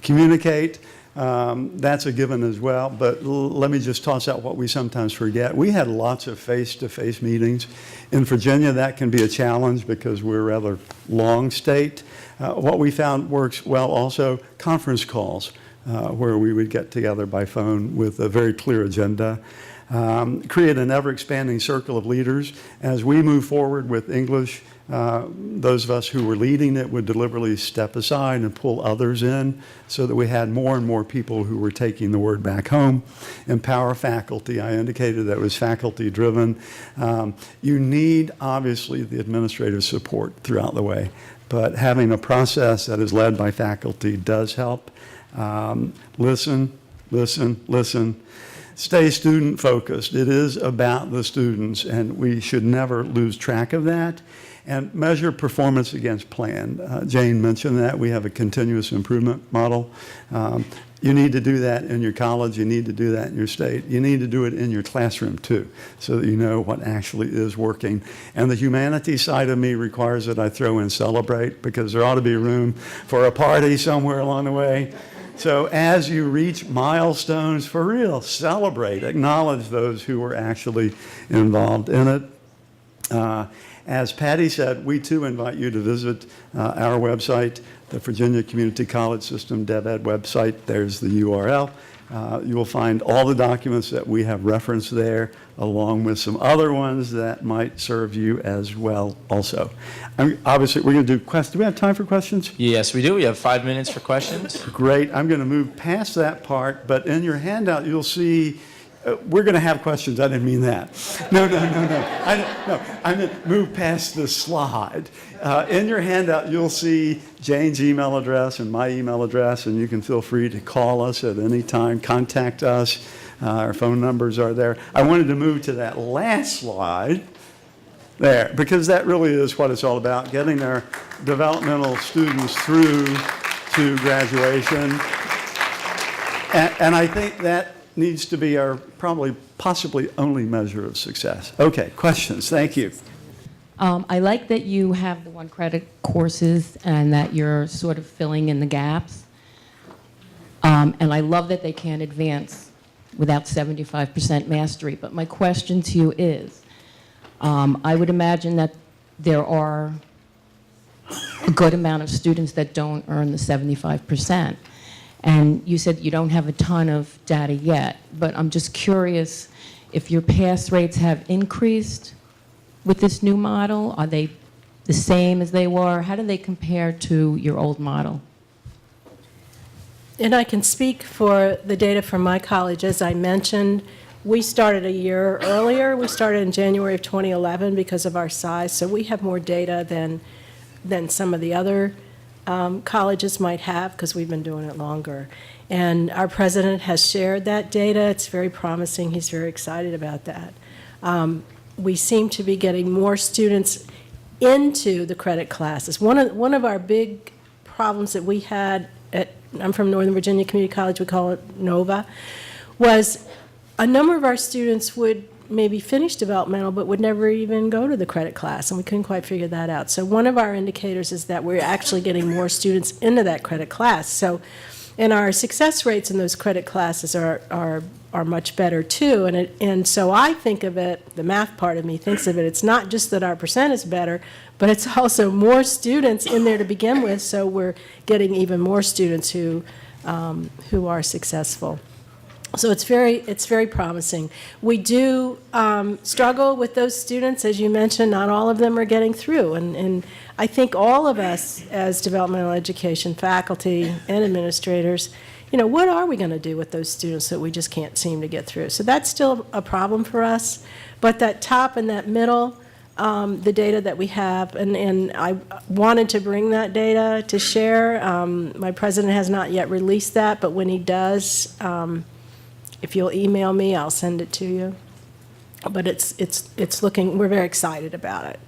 Communicate. That's a given as well, but let me just toss out what we sometimes forget. We had lots of face-to-face meetings. In Virginia, that can be a challenge because we're a rather long state. What we found works well also, conference calls, where we would get together by phone with a very clear agenda. create an ever-expanding circle of leaders. As we move forward with English, those of us who were leading it would deliberately step aside and pull others in so that we had more and more people who were taking the word back home. Empower faculty. I indicated that was faculty-driven. You need, obviously, the administrative support throughout the way, but having a process that is led by faculty does help. Listen, listen, listen. Stay student-focused. It is about the students, and we should never lose track of that. And measure performance against plan. Jane mentioned that. We have a continuous improvement model. You need to do that in your college. You need to do that in your state. You need to do it in your classroom, too, so that you know what actually is working. And the humanities side of me requires that I throw in celebrate, because there ought to be room for a party somewhere along the way. So as you reach milestones, for real, celebrate, acknowledge those who were actually involved in it. As Patty said, we too invite you to visit our website, the Virginia Community College System DevEd website. There's the URL. You will find all the documents that we have referenced there, along with some other ones that might serve you as well also. Obviously, we're going to do questions. Do we have time for questions? Yes, we do. We have 5 minutes for questions. Great. I'm going to move past that part, but in your handout, you'll see we're going to have questions. I didn't mean that. No. I meant move past the slide. In your handout, you'll see Jane's email address and my email address, and you can feel free to call us at any time, contact us. Our phone numbers are there. I wanted to move to that last slide there, because that really is what it's all about, getting our developmental students through to graduation. And I think that needs to be our possibly only measure of success. Okay, questions. Thank you. I like that you have the one credit courses and that you're sort of filling in the gaps. And I love that they can't advance without 75% mastery. But my question to you is, I would imagine that there are a good amount of students that don't earn the 75%. And you said you don't have a ton of data yet, but I'm just curious if your pass rates have increased with this new model. Are they the same as they were? How do they compare to your old model? And I can speak for the data from my college. As I mentioned, we started a year earlier. We started in January of 2011 because of our size, so we have more data than some of the other colleges might have, because we've been doing it longer. And our president has shared that data. It's very promising. He's very excited about that. We seem to be getting more students into the credit classes. One of our big problems that we had I'm from Northern Virginia Community College, we call it NOVA, was a number of our students would maybe finish developmental but would never even go to the credit class, and we couldn't quite figure that out. So one of our indicators is that we're actually getting more students into that credit class. So, and our success rates in those credit classes are much better too. And so I think of it, the math part of me thinks of it, it's not just that our percent is better, but it's also more students in there to begin with, so we're getting even more students who are successful. So it's very promising. We do struggle with those students, as you mentioned. Not all of them are getting through, and I think all of us as developmental education faculty and administrators, what are we going to do with those students that we just can't seem to get through? So that's still a problem for us. But that top and that middle, the data that we have, and I wanted to bring that data to share. My president has not yet released that, but when he does, if you'll email me, I'll send it to you. But it's looking, we're very excited about it.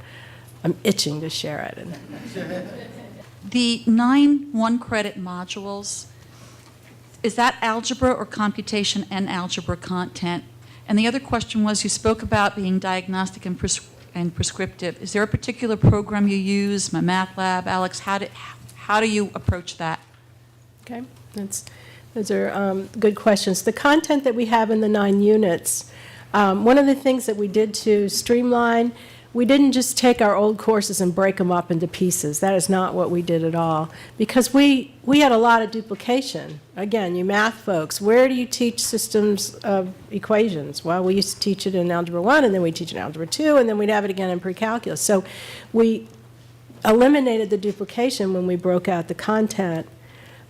I'm itching to share it. The 9 one-credit modules, is that algebra or computation and algebra content? And the other question was, you spoke about being diagnostic and prescriptive. Is there a particular program you use, my math lab, Alex? How do you approach that? Okay, those are good questions. The content that we have in the 9 units, one of the things that we did to streamline we didn't just take our old courses and break them up into pieces. That is not what we did at all. Because we had a lot of duplication. Again, you math folks, where do you teach systems of equations? Well, we used to teach it in Algebra 1, and then we teach it in Algebra 2, and then we'd have it again in pre-calculus. So we eliminated the duplication when we broke out the content.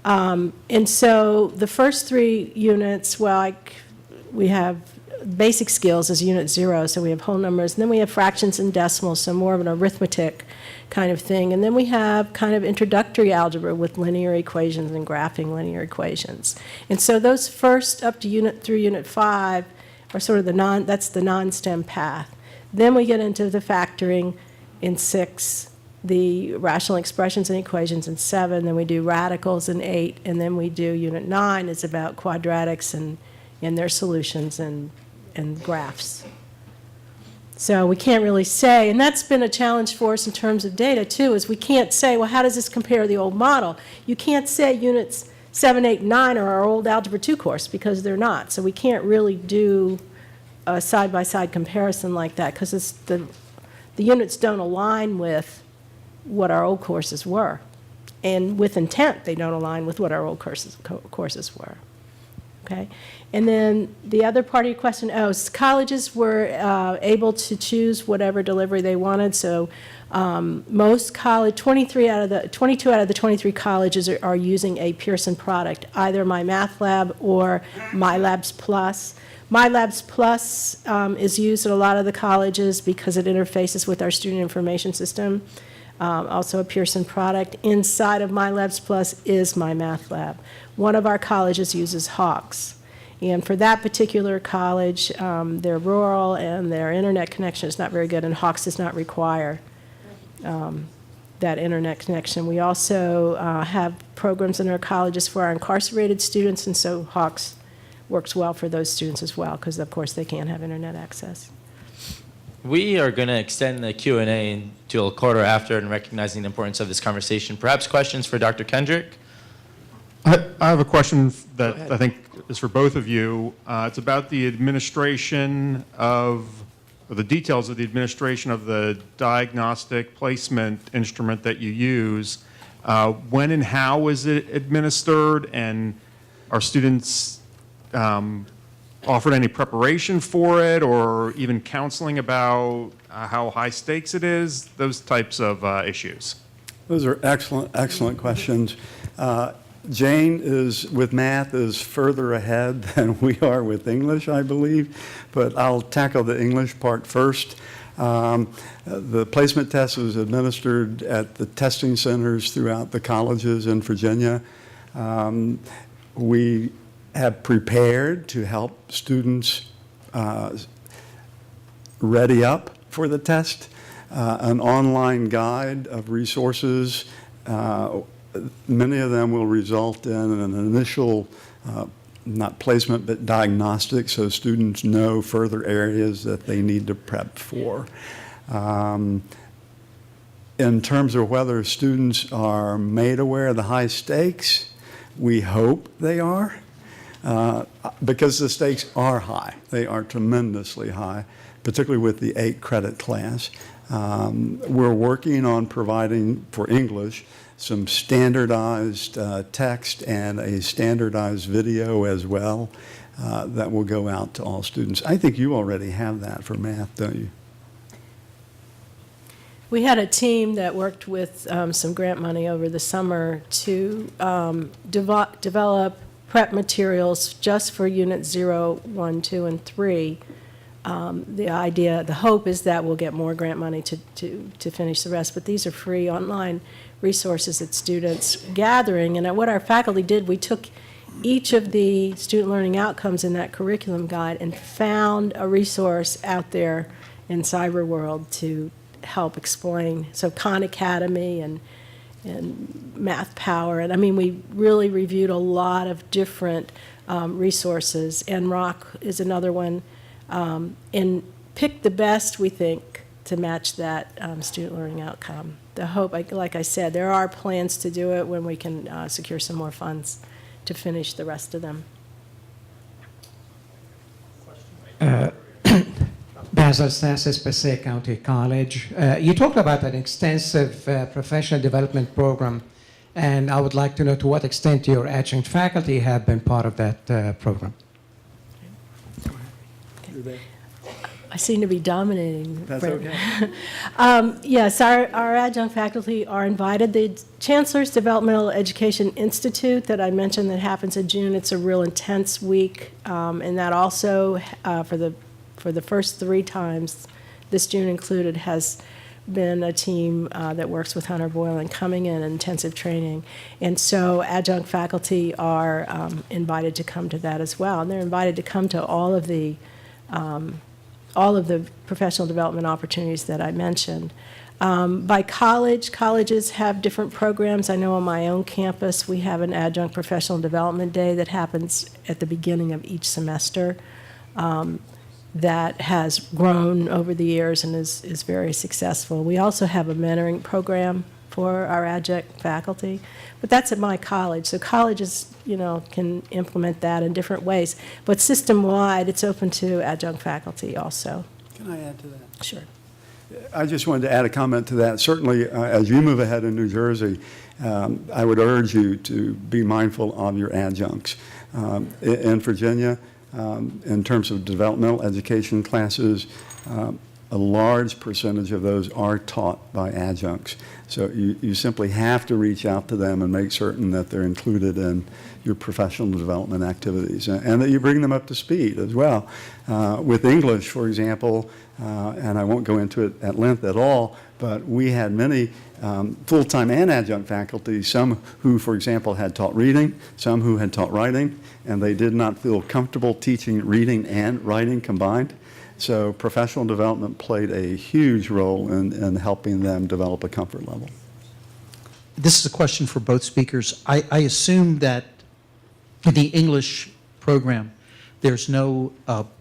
And so the first 3 units, well, we have basic skills as unit 0, so we have whole numbers, and then we have fractions and decimals, so more of an arithmetic kind of thing, and then we have kind of introductory algebra with linear equations and graphing linear equations. And so those first up to unit through unit 5 are sort of that's the non-STEM path. Then we get into the factoring in 6, the rational expressions and equations in 7, then we do radicals in 8, and then we do unit 9 is about quadratics and their solutions and graphs. So we can't really say, and that's been a challenge for us in terms of data too, is we can't say, well, how does this compare to the old model? You can't say units 7, 8, and 9 are our old Algebra 2 course, because they're not. So we can't really do a side-by-side comparison like that, because the units don't align with what our old courses were. And with intent, they don't align with what our old courses were. Okay? And then the other part of your question, colleges were able to choose whatever delivery they wanted. So most 22 out of the 23 colleges are using a Pearson product, either My Math Lab or My Labs Plus. My Labs Plus is used at a lot of the colleges because it interfaces with our student information system. Also a Pearson product. Inside of My Labs Plus is My Math Lab. One of our colleges uses Hawks. And for that particular college, they're rural and their internet connection is not very good, and Hawks does not require that internet connection. We also have programs in our colleges for our incarcerated students, and so Hawks works well for those students as well, because of course they can't have internet access. We are going to extend the Q&A until a quarter after, and recognizing the importance of this conversation. Perhaps questions for Dr. Kendrick? I have a question that I think is for both of you. It's about the administration of, or the details of the administration of the diagnostic placement instrument that you use. When and how is it administered, and are students offered any preparation for it, or even counseling about how high stakes it is, those types of issues? Those are excellent questions. Jane with math is further ahead than we are with English, I believe, but I'll tackle the English part first. The placement test was administered at the testing centers throughout the colleges in Virginia. We have prepared to help students ready up for the test, an online guide of resources. Many of them will result in an initial, not placement, but diagnostic, so students know further areas that they need to prep for. In terms of whether students are made aware of the high stakes, we hope they are, because the stakes are high. They are tremendously high, particularly with the 8-credit class. We're working on providing, for English, some standardized text and a standardized video as well that will go out to all students. I think you already have that for math, don't you? We had a team that worked with some grant money over the summer to develop prep materials just for Unit 0, 1, 2, and 3. The hope is that we'll get more grant money to finish the rest, but these are free online resources that students gathering. And what our faculty did, we took each of the student learning outcomes in that curriculum guide and found a resource out there in cyber world to help explain. So Khan Academy and Math Power, and I mean, we really reviewed a lot of different resources. NROC is another one, and picked the best, we think, to match that student learning outcome. The hope, like I said, there are plans to do it when we can secure some more funds to finish the rest of them. Back Basil Stassis, Passaic County College. You talked about an extensive professional development program, and I would like to know to what extent your adjunct faculty have been part of that program. I seem to be dominating. That's Brent. okay. Yes, our adjunct faculty are invited. The Chancellor's Developmental Education Institute that I mentioned that happens in June, it's a real intense week, and that also, for the first 3 times, this June included, has been a team that works with Hunter Boylan coming in intensive training. And so adjunct faculty are invited to come to that as well. And they're invited to come to all of the professional development opportunities that I mentioned. By college, colleges have different programs. I know on my own campus, we have an adjunct professional development day that happens at the beginning of each semester. That has grown over the years and is very successful. We also have a mentoring program for our adjunct faculty, but that's at my college. So colleges, can implement that in different ways. But system-wide, it's open to adjunct faculty also. Can I add to that? Sure. I just wanted to add a comment to that. Certainly, as you move ahead in New Jersey, I would urge you to be mindful of your adjuncts. In Virginia, in terms of developmental education classes, a large percentage of those are taught by adjuncts. So you simply have to reach out to them and make certain that they're included in your professional development activities and that you bring them up to speed as well. With English, for example, and I won't go into it at length at all, but we had many full-time and adjunct faculty, some who, for example, had taught reading, some who had taught writing, and they did not feel comfortable teaching reading and writing combined. So professional development played a huge role in helping them develop a comfort level. This is a question for both speakers. I assume that in the English program, there's no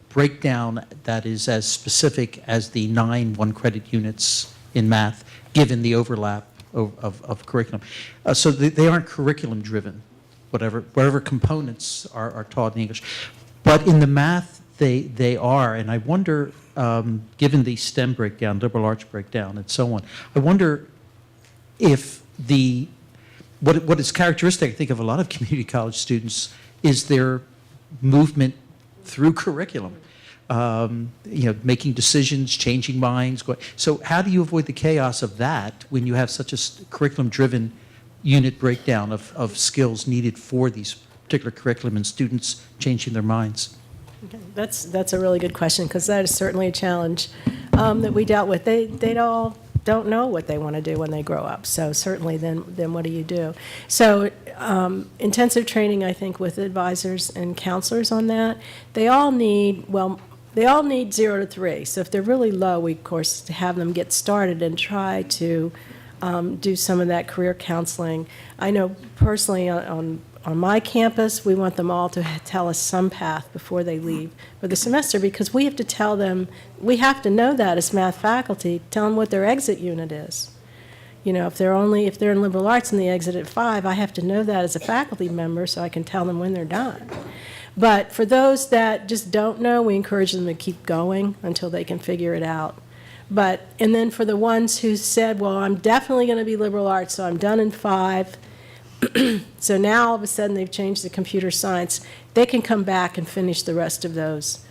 breakdown that is as specific as the 9 one-credit units in math, given the overlap of curriculum. So they aren't curriculum-driven, whatever components are taught in English. But in the math, they are, and I wonder, given the STEM breakdown, liberal arts breakdown, and so on, I wonder if what is characteristic, I think, of a lot of community college students is their movement through curriculum, making decisions, changing minds. So how do you avoid the chaos of that when you have such a curriculum-driven unit breakdown of skills needed for these particular curriculum and students changing their minds? Okay. That's a really good question, because that is certainly a challenge that we dealt with. They all don't know what they want to do when they grow up. So certainly then what do you do? So intensive training, I think, with advisors and counselors on that. They all need 0 to 3. So if they're really low, we, of course, have them get started and try to do some of that career counseling. I know personally on my campus, we want them all to tell us some path before they leave for the semester, because we have to tell them, we have to know that as math faculty, tell them what their exit unit is. If they're in liberal arts and they exit at 5, I have to know that as a faculty member so I can tell them when they're done. But for those that just don't know, we encourage them to keep going until they can figure it out. And then for the ones who said, well, I'm definitely going to be liberal arts, so I'm done in 5, so now all of a sudden they've changed to computer science, they can come back and finish the rest of those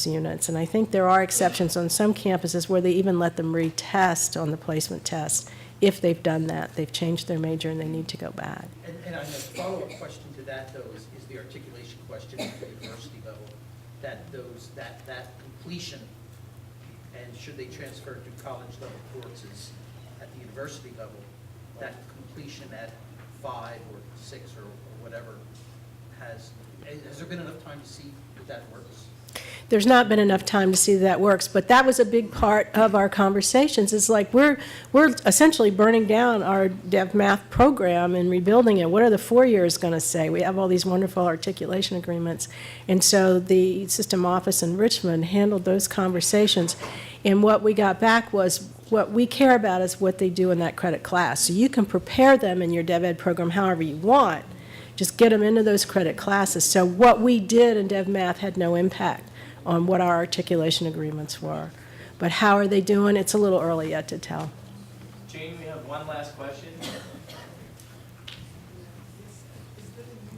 units. And I think there are exceptions on some campuses where they even let them retest on the placement test. If they've done that, they've changed their major and they need to go back. And a follow-up question to that, though, is the articulation question at the university level, that completion, and should they transfer to college level courses at the university level, that completion at 5 or 6 or whatever, has there been enough time to see that works? There's not been enough time to see that works, but that was a big part of our conversations. It's like we're essentially burning down our Dev Math program and rebuilding it. What are the 4 years going to say? We have all these wonderful articulation agreements. And so the system office in Richmond handled those conversations. And what we got back was, what we care about is what they do in that credit class. So you can prepare them in your Dev Ed program however you want. Just get them into those credit classes. So what we did in Dev Math had no impact on what our articulation agreements were. But how are they doing? It's a little early yet to tell. Jane, we have one last question.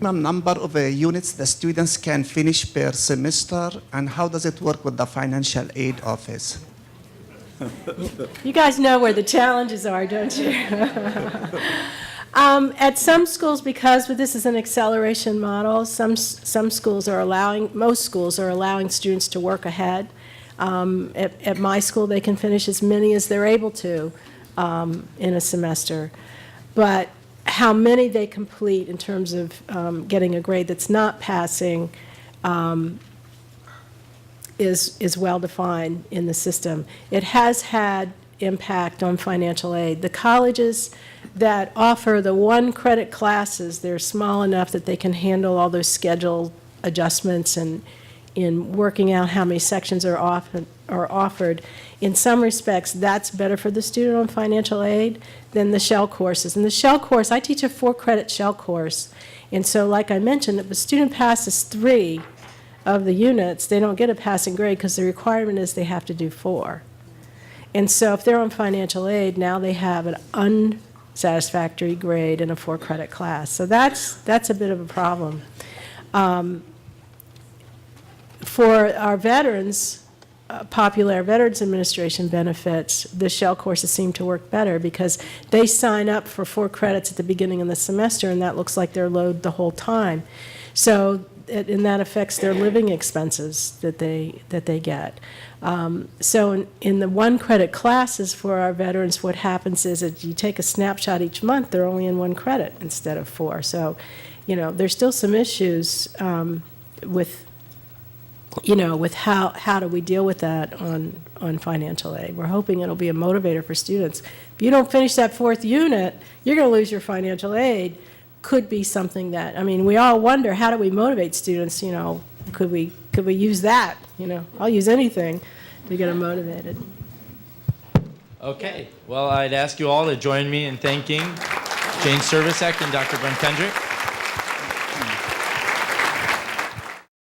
Number of units the students can finish per semester, and how does it work with the financial aid office? You guys know where the challenges are, don't you? At some schools, because this is an acceleration model, some schools are allowing, most schools are allowing students to work ahead. At my school, they can finish as many as they're able to in a semester. But how many they complete in terms of getting a grade that's not passing is well defined in the system. It has had impact on financial aid. The colleges that offer the 1 credit classes, they're small enough that they can handle all those schedule adjustments and in working out how many sections are offered. In some respects, that's better for the student on financial aid than the shell courses. And the shell course, I teach a 4-credit shell course. And so, like I mentioned, if a student passes 3 of the units, they don't get a passing grade because the requirement is they have to do 4. And so if they're on financial aid, now they have an unsatisfactory grade in a 4-credit class. So that's a bit of a problem. For our veterans, Popular Veterans Administration benefits, the shell courses seem to work better because they sign up for 4 credits at the beginning of the semester, and that looks like their load the whole time. So, and that affects their living expenses that they get. So in the 1 credit classes for our veterans, what happens is that you take a snapshot each month, they're only in 1 credit instead of 4. So, there's still some issues with how do we deal with that on financial aid. We're hoping it'll be a motivator for students. If you don't finish that 4th unit, you're going to lose your financial aid. Could be something that, we all wonder, how do we motivate students? Could we use that? I'll use anything to get them motivated. Okay, well, I'd ask you all to join me in thanking Jane Servicek and Dr. Brent Kendrick.